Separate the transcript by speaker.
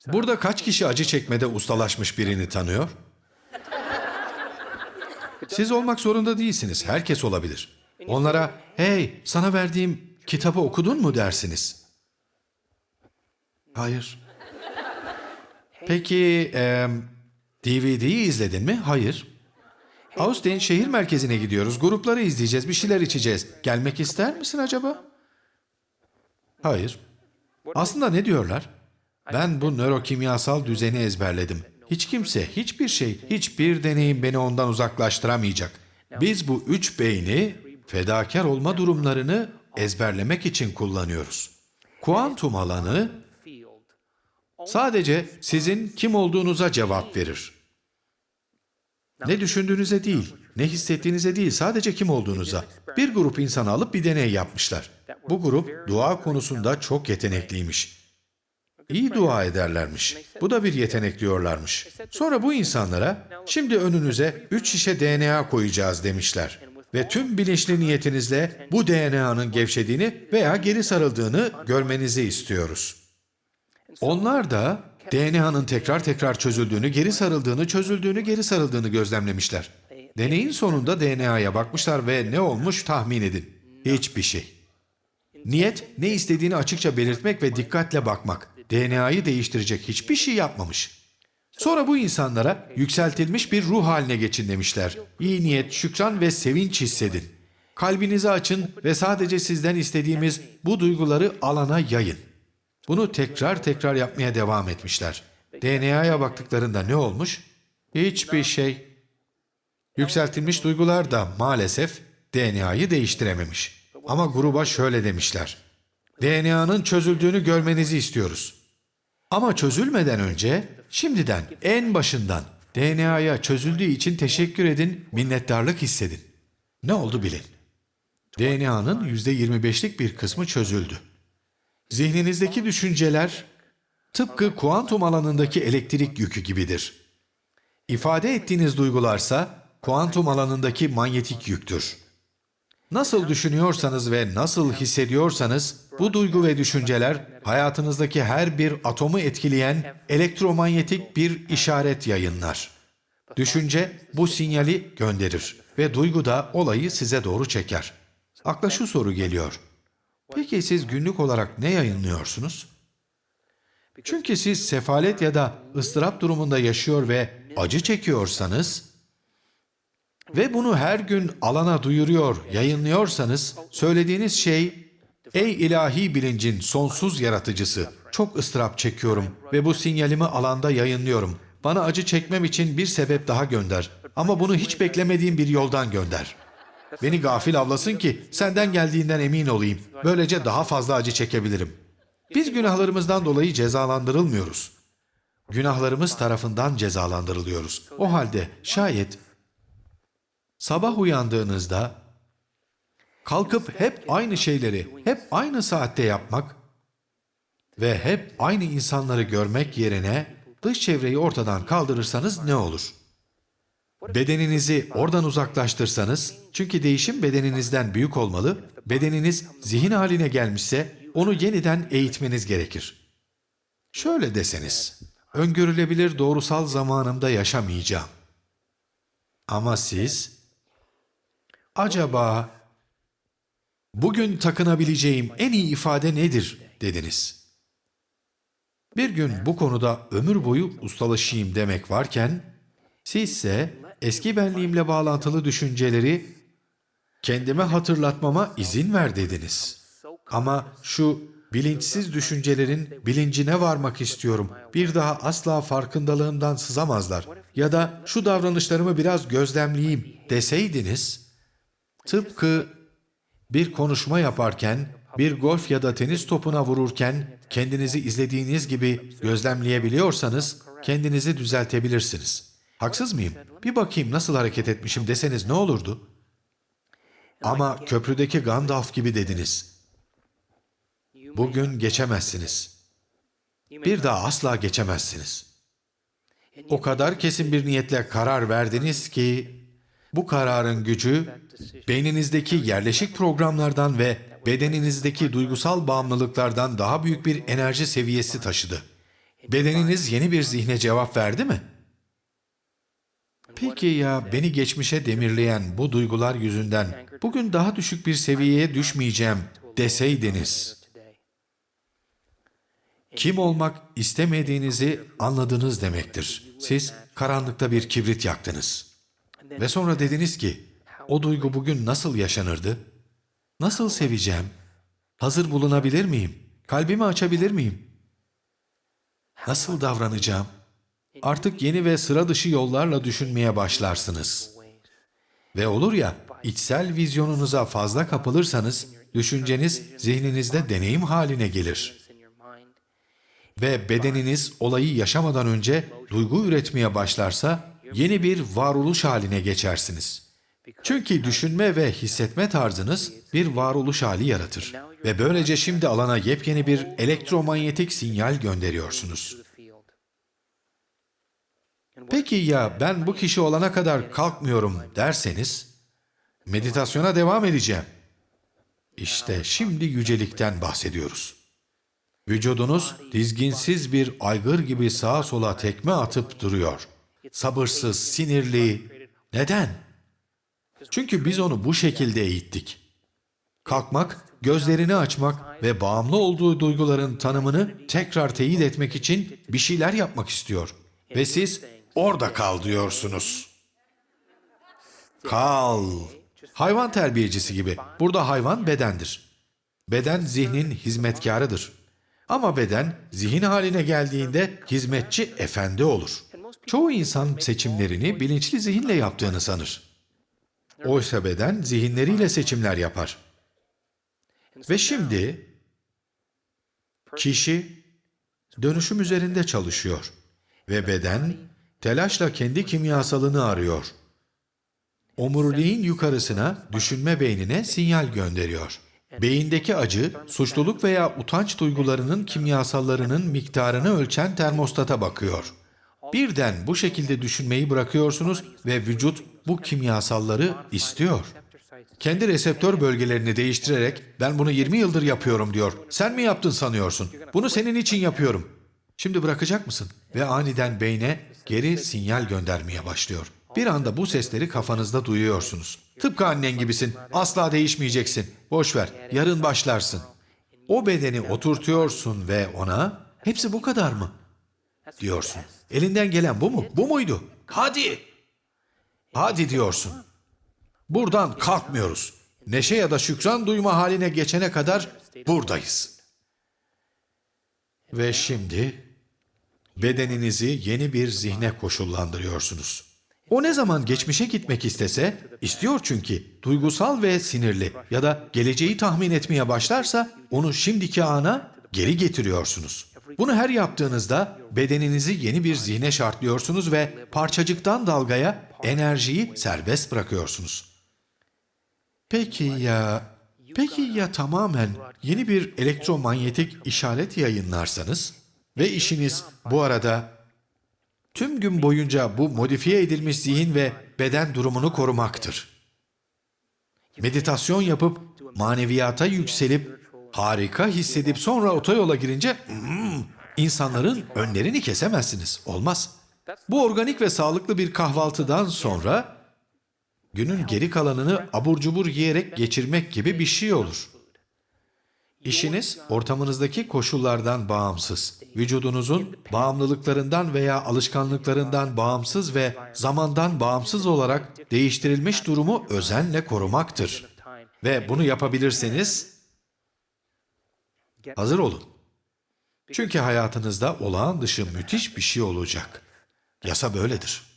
Speaker 1: Burada kaç kişi acı çekmede ustalaşmış birini tanıyor? Siz olmak zorunda değilsiniz. Herkes olabilir. Onlara, hey, sana verdiğim kitabı okudun mu dersiniz? Hayır. Peki, DVD'yi izledin mi? Hayır. Austin, şehir merkezine gidiyoruz. Grupları izleyeceğiz, bir şeyler içeceğiz. Gelmek ister misin acaba? Hayır. Aslında ne diyorlar? Ben bu nörokimyasal düzeni ezberledim. Hiç kimse, hiçbir şey, hiçbir deneyim beni ondan uzaklaştıramayacak. Biz bu üç beyni, fedakar olma durumlarını ezberlemek için kullanıyoruz. Kuantum alanı sadece sizin kim olduğunuza cevap verir. Ne düşündüğünüze değil, ne hissettiğinize değil, sadece kim olduğunuza. Bir grup insanı alıp bir deney yapmışlar. Bu grup dua konusunda çok yetenekliymiş. İyi dua ederlermiş. Bu da bir yetenek diyorlarmış. Sonra bu insanlara, şimdi önünüze 3 şişe DNA koyacağız demişler. Ve tüm bilinçli niyetinizle bu DNA'nın gevşediğini veya geri sarıldığını görmenizi istiyoruz. Onlar da DNA'nın tekrar tekrar çözüldüğünü, geri sarıldığını, çözüldüğünü, geri sarıldığını gözlemlemişler. Deneyin sonunda DNA'ya bakmışlar ve ne olmuş tahmin edin. Hiçbir şey. Niyet, ne istediğini açıkça belirtmek ve dikkatle bakmak. DNA'yı değiştirecek hiçbir şey yapmamış. Sonra bu insanlara yükseltilmiş bir ruh haline geçin demişler. İyi niyet, şükran ve sevinç hissedin. Kalbinizi açın ve sadece sizden istediğimiz bu duyguları alana yayın. Bunu tekrar tekrar yapmaya devam etmişler. DNA'ya baktıklarında ne olmuş? Hiçbir şey. Yükseltilmiş duygular da maalesef DNA'yı değiştirememiş. Ama gruba şöyle demişler. DNA'nın çözüldüğünü görmenizi istiyoruz. Ama çözülmeden önce, şimdiden, en başından DNA'ya çözüldüğü için teşekkür edin, minnettarlık hissedin. Ne oldu bilin. DNA'nın %25'lik bir kısmı çözüldü. Zihninizdeki düşünceler tıpkı kuantum alanındaki elektrik yükü gibidir. İfade ettiğiniz duygularsa kuantum alanındaki manyetik yüktür. Nasıl düşünüyorsanız ve nasıl hissediyorsanız bu duygu ve düşünceler hayatınızdaki her bir atomu etkileyen elektromanyetik bir işaret yayınlar. Düşünce bu sinyali gönderir ve duygu da olayı size doğru çeker. Akla şu soru geliyor. Peki siz günlük olarak ne yayınlıyorsunuz? Çünkü siz sefalet ya da ıstırap durumunda yaşıyor ve acı çekiyorsanız ve bunu her gün alana duyuruyor, yayınlıyorsanız söylediğiniz şey, ''Ey ilahi bilincin sonsuz yaratıcısı, çok ıstırap çekiyorum ve bu sinyalimi alanda yayınlıyorum. Bana acı çekmem için bir sebep daha gönder ama bunu hiç beklemediğim bir yoldan gönder. Beni gafil avlasın ki senden geldiğinden emin olayım. Böylece daha fazla acı çekebilirim.'' Biz günahlarımızdan dolayı cezalandırılmıyoruz. Günahlarımız tarafından cezalandırılıyoruz. O halde şayet sabah uyandığınızda kalkıp hep aynı şeyleri, hep aynı saatte yapmak ve hep aynı insanları görmek yerine dış çevreyi ortadan kaldırırsanız ne olur? Bedeninizi oradan uzaklaştırsanız, çünkü değişim bedeninizden büyük olmalı, bedeniniz zihin haline gelmişse onu yeniden eğitmeniz gerekir. Şöyle deseniz, öngörülebilir doğrusal zamanımda yaşamayacağım. Ama siz, acaba bugün takınabileceğim en iyi ifade nedir dediniz. Bir gün bu konuda ömür boyu ustalaşayım demek varken, sizse eski benliğimle bağlantılı düşünceleri kendime hatırlatmama izin ver dediniz. Ama şu bilinçsiz düşüncelerin bilincine varmak istiyorum. Bir daha asla farkındalığımdan sızamazlar. Ya da şu davranışlarımı biraz gözlemleyeyim deseydiniz, tıpkı bir konuşma yaparken, bir golf ya da tenis topuna vururken kendinizi izlediğiniz gibi gözlemleyebiliyorsanız kendinizi düzeltebilirsiniz. Haksız mıyım? Bir bakayım nasıl hareket etmişim deseniz ne olurdu? Ama köprüdeki Gandalf gibi dediniz. Bugün geçemezsiniz. Bir daha asla geçemezsiniz. O kadar kesin bir niyetle karar verdiniz ki bu kararın gücü beyninizdeki yerleşik programlardan ve bedeninizdeki duygusal bağımlılıklardan daha büyük bir enerji seviyesi taşıdı. Bedeniniz yeni bir zihne cevap verdi mi? Peki ya beni geçmişe demirleyen bu duygular yüzünden bugün daha düşük bir seviyeye düşmeyeceğim deseydiniz, kim olmak istemediğinizi anladınız demektir. Siz karanlıkta bir kibrit yaktınız. Ve sonra dediniz ki, o duygu bugün nasıl yaşanırdı? Nasıl seveceğim? Hazır bulunabilir miyim? Kalbimi açabilir miyim? Nasıl davranacağım? Artık yeni ve sıra dışı yollarla düşünmeye başlarsınız. Ve olur ya, içsel vizyonunuza fazla kapılırsanız, düşünceniz zihninizde deneyim haline gelir. Ve bedeniniz olayı yaşamadan önce duygu üretmeye başlarsa, yeni bir varoluş haline geçersiniz. Çünkü düşünme ve hissetme tarzınız bir varoluş hali yaratır. Ve böylece şimdi alana yepyeni bir elektromanyetik sinyal gönderiyorsunuz. Peki ya ben bu kişi olana kadar kalkmıyorum derseniz, meditasyona devam edeceğim. İşte şimdi yücelikten bahsediyoruz. Vücudunuz dizginsiz bir aygır gibi sağa sola tekme atıp duruyor. Sabırsız, sinirli. Neden? Çünkü biz onu bu şekilde eğittik. Kalkmak, gözlerini açmak ve bağımlı olduğu duyguların tanımını tekrar teyit etmek için bir şeyler yapmak istiyor. Ve siz orada kal diyorsunuz. Kal. Hayvan terbiyecisi gibi. Burada hayvan bedendir. Beden zihnin hizmetkarıdır. Ama beden zihin haline geldiğinde hizmetçi efendi olur. Çoğu insan seçimlerini bilinçli zihinle yaptığını sanır. Oysa beden zihinleriyle seçimler yapar. Ve şimdi kişi dönüşüm üzerinde çalışıyor. Ve beden telaşla kendi kimyasalını arıyor. Omuriliğin yukarısına, düşünme beynine sinyal gönderiyor. Beyindeki acı, suçluluk veya utanç duygularının kimyasallarının miktarını ölçen termostata bakıyor. Birden bu şekilde düşünmeyi bırakıyorsunuz ve vücut bu kimyasalları istiyor. Kendi reseptör bölgelerini değiştirerek ben bunu 20 yıldır yapıyorum diyor. Sen mi yaptın sanıyorsun? Bunu senin için yapıyorum. Şimdi bırakacak mısın? Ve aniden beyne geri sinyal göndermeye başlıyor. Bir anda bu sesleri kafanızda duyuyorsunuz. Tıpkı annen gibisin. Asla değişmeyeceksin. Boş ver. Yarın başlarsın. O bedeni oturtuyorsun ve ona hepsi bu kadar mı? Diyorsun. Elinden gelen bu mu? Bu muydu? Hadi! Hadi diyorsun. Buradan kalkmıyoruz. Neşe ya da şükran duyma haline geçene kadar buradayız. Ve şimdi bedeninizi yeni bir zihne koşullandırıyorsunuz. O ne zaman geçmişe gitmek istese, istiyor çünkü duygusal ve sinirli ya da geleceği tahmin etmeye başlarsa onu şimdiki ana geri getiriyorsunuz. Bunu her yaptığınızda bedeninizi yeni bir zihne şartlıyorsunuz ve parçacıktan dalgaya enerjiyi serbest bırakıyorsunuz. Peki ya tamamen yeni bir elektromanyetik işaret yayınlarsanız ve işiniz bu arada tüm gün boyunca bu modifiye edilmiş zihin ve beden durumunu korumaktır. Meditasyon yapıp maneviyata yükselip harika hissedip sonra otoyola girince insanların önlerini kesemezsiniz. Olmaz. Bu organik ve sağlıklı bir kahvaltıdan sonra günün geri kalanını abur cubur yiyerek geçirmek gibi bir şey olur. İşiniz ortamınızdaki koşullardan bağımsız, vücudunuzun bağımlılıklarından veya alışkanlıklarından bağımsız ve zamandan bağımsız olarak değiştirilmiş durumu özenle korumaktır. Ve bunu yapabilirseniz hazır olun. Çünkü hayatınızda olağan dışı müthiş bir şey olacak. Yasa böyledir.